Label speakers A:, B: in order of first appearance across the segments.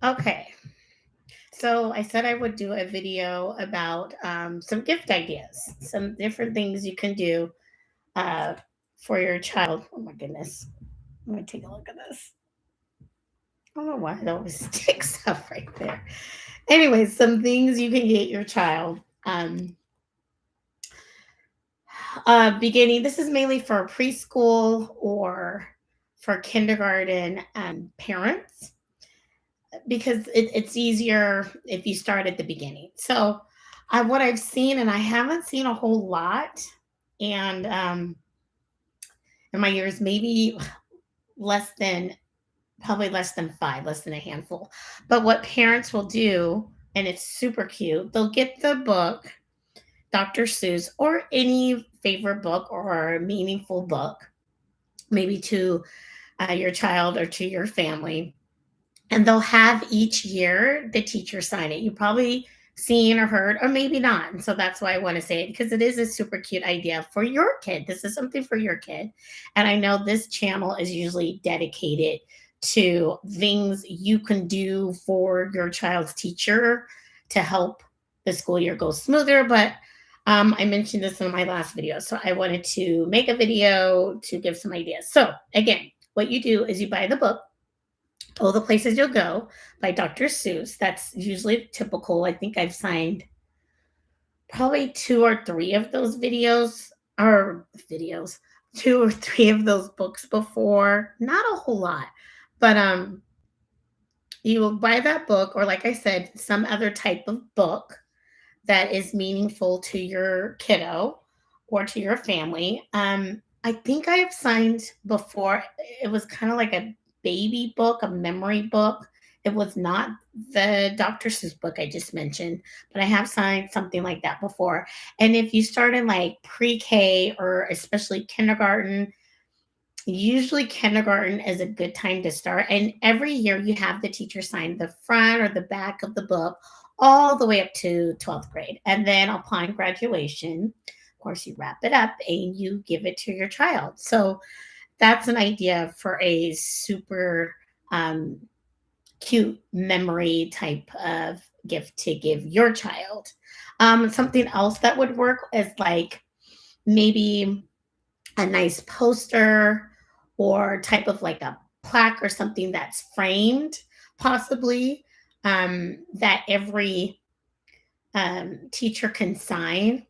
A: Okay. So I said I would do a video about some gift ideas, some different things you can do uh, for your child. Oh my goodness. Let me take a look at this. I don't know why it always sticks up right there. Anyway, some things you can get your child. Beginning, this is mainly for preschool or for kindergarten parents because it's easier if you start at the beginning. So, what I've seen, and I haven't seen a whole lot, and in my years, maybe less than probably less than five, less than a handful. But what parents will do, and it's super cute, they'll get the book, Dr. Seuss, or any favorite book or meaningful book, maybe to your child or to your family, and they'll have each year the teacher sign it. You probably seen or heard, or maybe not. And so that's why I want to say it because it is a super cute idea for your kid. This is something for your kid. And I know this channel is usually dedicated to things you can do for your child's teacher to help the school year go smoother. But I mentioned this in my last video. So I wanted to make a video to give some ideas. So again, what you do is you buy the book all the Places You'll Go by Dr. Seuss. That's usually typical. I think I've signed probably two or three of those videos, two or three of those books before. Not a whole lot. But you will buy that book, or like I said, some other type of book that is meaningful to your kiddo or to your family. I think I have signed before. It was kind of like a baby book, a memory book. It was not the Dr. Seuss book I just mentioned, but I have signed something like that before. And if you start in like pre K or especially kindergarten, usually kindergarten is a good time to start. And every year you have the teacher sign the front or the back of the book all the way up to 12th grade. And then upon graduation, of course, you wrap it up and you give it to your child. So that's an idea for a super um, cute memory type of gift to give your child. Something else that would work is like maybe a nice poster or type of like a plaque or something that's framed, possibly, that every teacher can sign.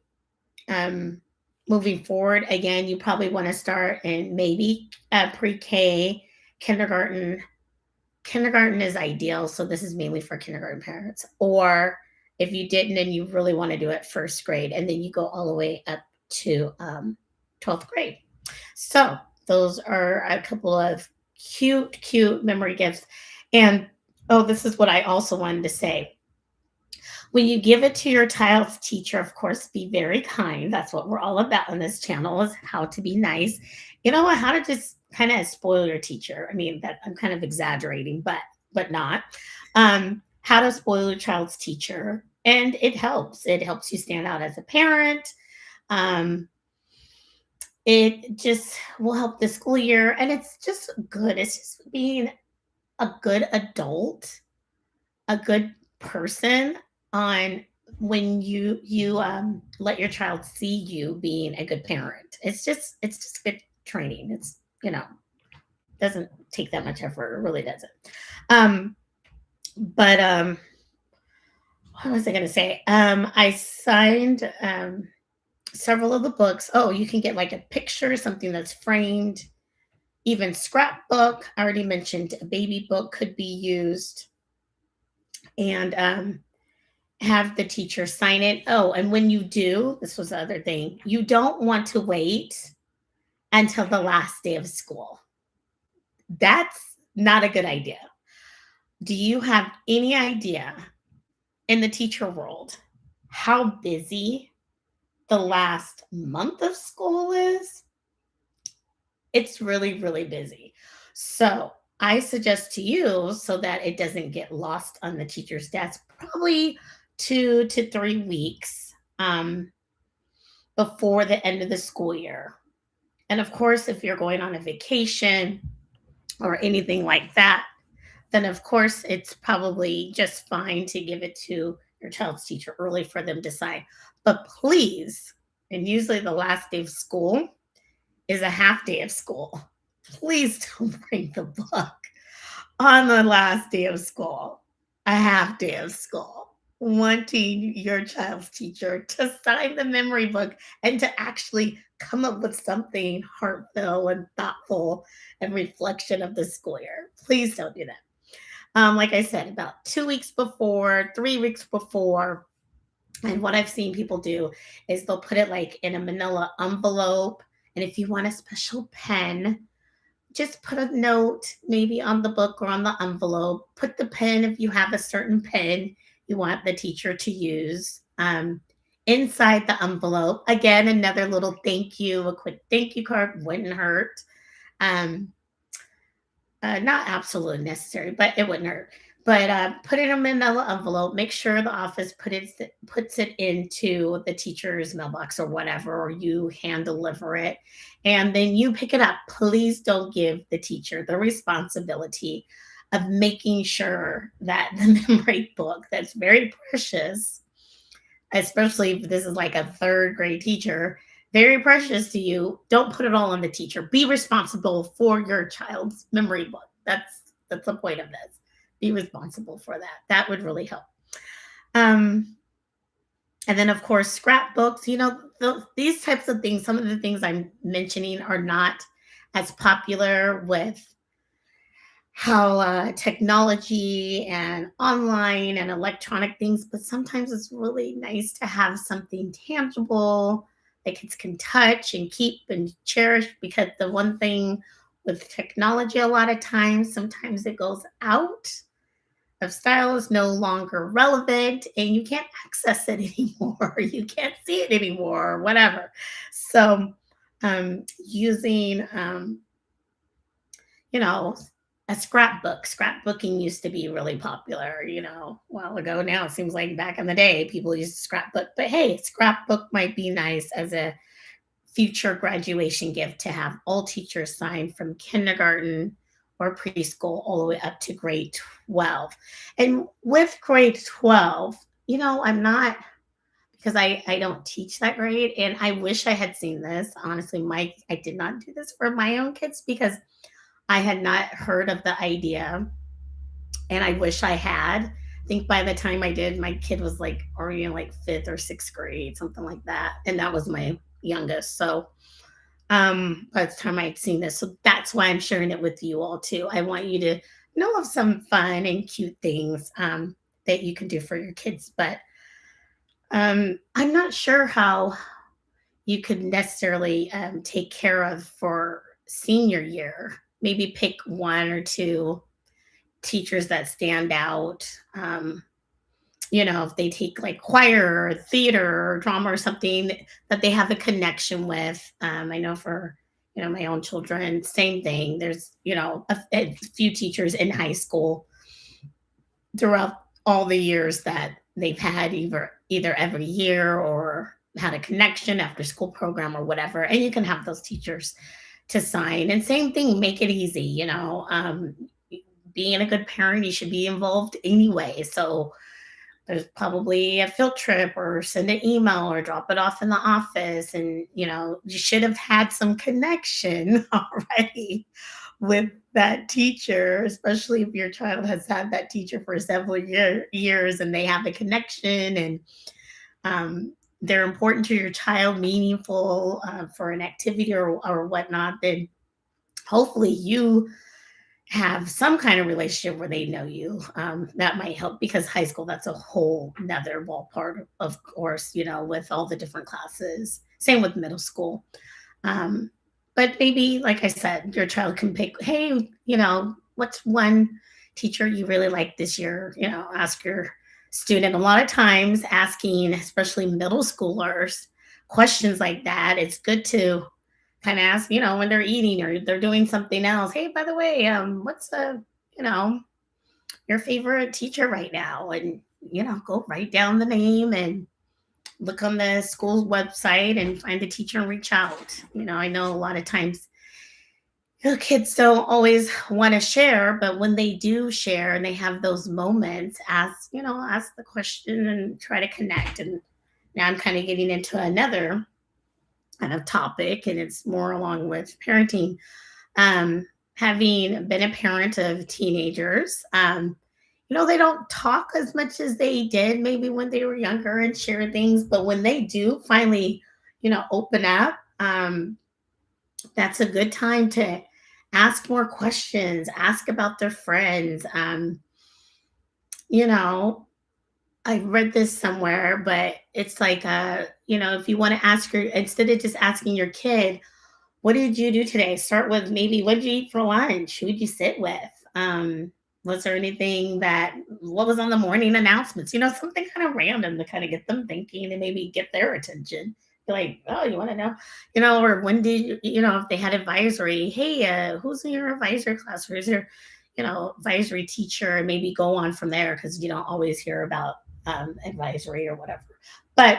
A: Um, Moving forward, again, you probably want to start in maybe pre K, kindergarten. Kindergarten is ideal. So, this is mainly for kindergarten parents. Or if you didn't and you really want to do it first grade, and then you go all the way up to 12th grade. So those are a couple of cute, cute memory gifts. And oh, this is what I also wanted to say. When you give it to your child's teacher, of course, be very kind. That's what we're all about on this channel is how to be nice. You know what? How to just kind of spoil your teacher. I mean, that I'm kind of exaggerating, but not. How to spoil your child's teacher. And it helps. It helps you stand out as a parent. Um, it just will help the school year, and it's just good. It's just being a good adult, a good person on when you let your child see you being a good parent. It's just good training. It's doesn't take that much effort. It really doesn't. Um, but what was I going to say? I signed several of the books. Oh, you can get like a picture, something that's framed, even scrapbook. I already mentioned a baby book could be used, and have the teacher sign it. Oh, and when you do, this was the other thing, you don't want to wait until the last day of school. That's not a good idea. Do you have any idea in the teacher world how busy the last month of school is? It's really, really busy. So I suggest to you, so that it doesn't get lost on the teacher's desk, probably 2 to 3 weeks before the end of the school year. And of course, if you're going on a vacation or anything like that, then of course it's probably just fine to give it to your child's teacher early for them to sign. But please, and usually the last day of school is a half day of school. Please don't bring the book on the last day of school, a half day of school, wanting your child's teacher to sign the memory book and to actually come up with something heartfelt and thoughtful and reflection of the school year. Please don't do that. Like I said, about 2 weeks before, 3 weeks before. And what I've seen people do is they'll put it like in a manila envelope. And if you want a special pen, just put a note maybe on the book or on the envelope. Put the pen if you have a certain pen you want the teacher to use inside the envelope. Again, another little thank you, a quick thank you card wouldn't hurt. Um, not absolutely necessary, but it wouldn't hurt. But put it in a manila envelope. Make sure the office puts it into the teacher's mailbox or whatever, or you hand deliver it, and then you pick it up. Please don't give the teacher the responsibility of making sure that the memory book that's very precious, especially if this is like a third grade teacher, very precious to you. Don't put it all on the teacher. Be responsible for your child's memory book. That's the point of this. Be responsible for that. That would really help. Um, and then of course scrapbooks. These types of things. Some of the things I'm mentioning are not as popular with how technology and online and electronic things, but sometimes it's really nice to have something tangible that kids can touch and keep and cherish, because the one thing with technology, a lot of times, sometimes it goes out of style, is no longer relevant, and you can't access it anymore. You can't see it anymore, or whatever. So, using you know, a scrapbook. Scrapbooking used to be really popular, a while ago. Now it seems like back in the day people used to scrapbook. But hey, scrapbook might be nice as a future graduation gift to have all teachers sign from kindergarten or preschool all the way up to grade 12. And with grade 12, I'm not, because I don't teach that grade, and I wish I had seen this. Honestly, Mike, I did not do this for my own kids because I had not heard of the idea, and I wish I had. I think by the time I did, my kid was like already in like fifth or sixth grade, something like that. And that was my youngest. So by the time I'd seen this, so that's why I'm sharing it with you all too. I want you to know of some fun and cute things that you can do for your kids. But I'm not sure how you could necessarily take care of for senior year. Maybe pick one or two teachers that stand out. If they take like choir or theater or drama or something that they have a connection with. I know for my own children, same thing. There's a few teachers in high school throughout all the years that they've had either every year or had a connection after school program or whatever, and you can have those teachers to sign. And same thing, make it easy. Being a good parent, you should be involved anyway. So there's probably a field trip, or send an email, or drop it off in the office, and you should have had some connection already with that teacher, especially if your child has had that teacher for several years and they have a connection, and they're important to your child, meaningful for an activity or whatnot. Then hopefully you have some kind of relationship where they know you. That might help, because high school, that's a whole nother ballpark, of course, with all the different classes. Same with middle school. But maybe, like I said, your child can pick, hey, what's one teacher you really like this year? Ask your student. A lot of times, asking, especially middle schoolers, questions like that, it's good to kind of ask, when they're eating or they're doing something else. Hey, by the way, what's you know, your favorite teacher right now? And, go write down the name and look on the school's website and find the teacher and reach out. I know a lot of times Kids don't always want to share, but when they do share and they have those moments, ask the question and try to connect. And now I'm kind of getting into another kind of topic, and it's more along with parenting. Um, Having been a parent of teenagers, they don't talk as much as they did maybe when they were younger and share things, but when they do finally, open up, that's a good time to ask more questions, ask about their friends. You know, I read this somewhere, but it's like, if you want to ask your, instead of just asking your kid, what did you do today? Start with maybe what did you eat for lunch? Who did you sit with? Was there anything what was on the morning announcements? Something kind of random to kind of get them thinking and maybe get their attention. You're like, oh, you want to know? Or when did if they had advisory, hey, who's in your advisory class? Who's your, advisory teacher? And maybe go on from there because you don't always hear about advisory or whatever. But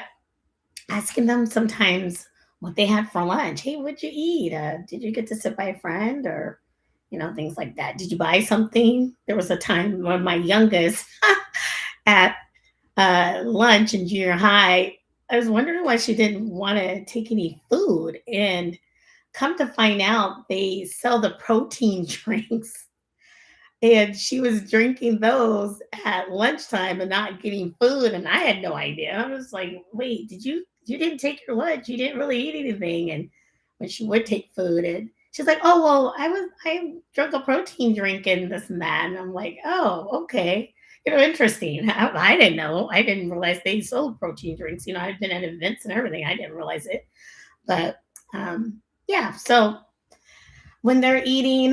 A: asking them sometimes what they had for lunch. Hey, what'd you eat? Did you get to sit by a friend or, things like that? Did you buy something? There was a time when my youngest at lunch in junior high, I was wondering why she didn't want to take any food. And come to find out, they sell the protein drinks. And she was drinking those at lunchtime and not getting food. And I had no idea. I was like, wait, you didn't take your lunch? You didn't really eat anything. And when she would take food, and she's like, oh, well, I drank a protein drink and this and that. And I'm like, oh, okay. Interesting. I didn't know. I didn't realize they sold protein drinks. I've been at events and everything. I didn't realize it. But yeah, so when they're eating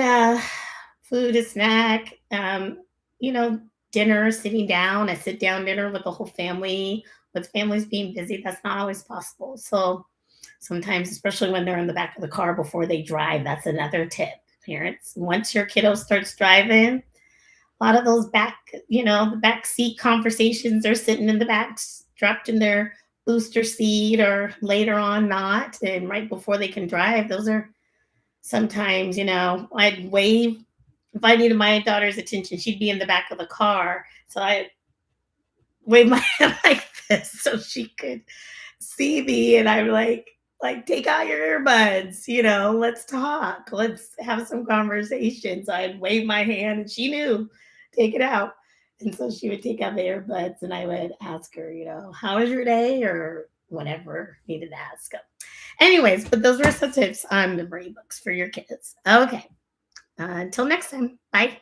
A: food, a snack, you know, dinner, sitting down, a sit down dinner with the whole family, with families being busy, that's not always possible. So sometimes, especially when they're in the back of the car before they drive, that's another tip. Parents, once your kiddo starts driving, a lot of those the back seat conversations are sitting in the back, strapped in their booster seat, or later on not. And right before they can drive, those are sometimes, I'd wave if I needed my daughter's attention. She'd be in the back of the car. So I wave my hand like this so she could see me. And I'm like, take out your earbuds, let's talk. Let's have some conversation. So I'd wave my hand and she knew, take it out. And so she would take out the earbuds and I would ask her, how was your day or whatever needed to ask them. Anyways, but those were some tips on memory books for your kids. Okay. Until next time. Bye.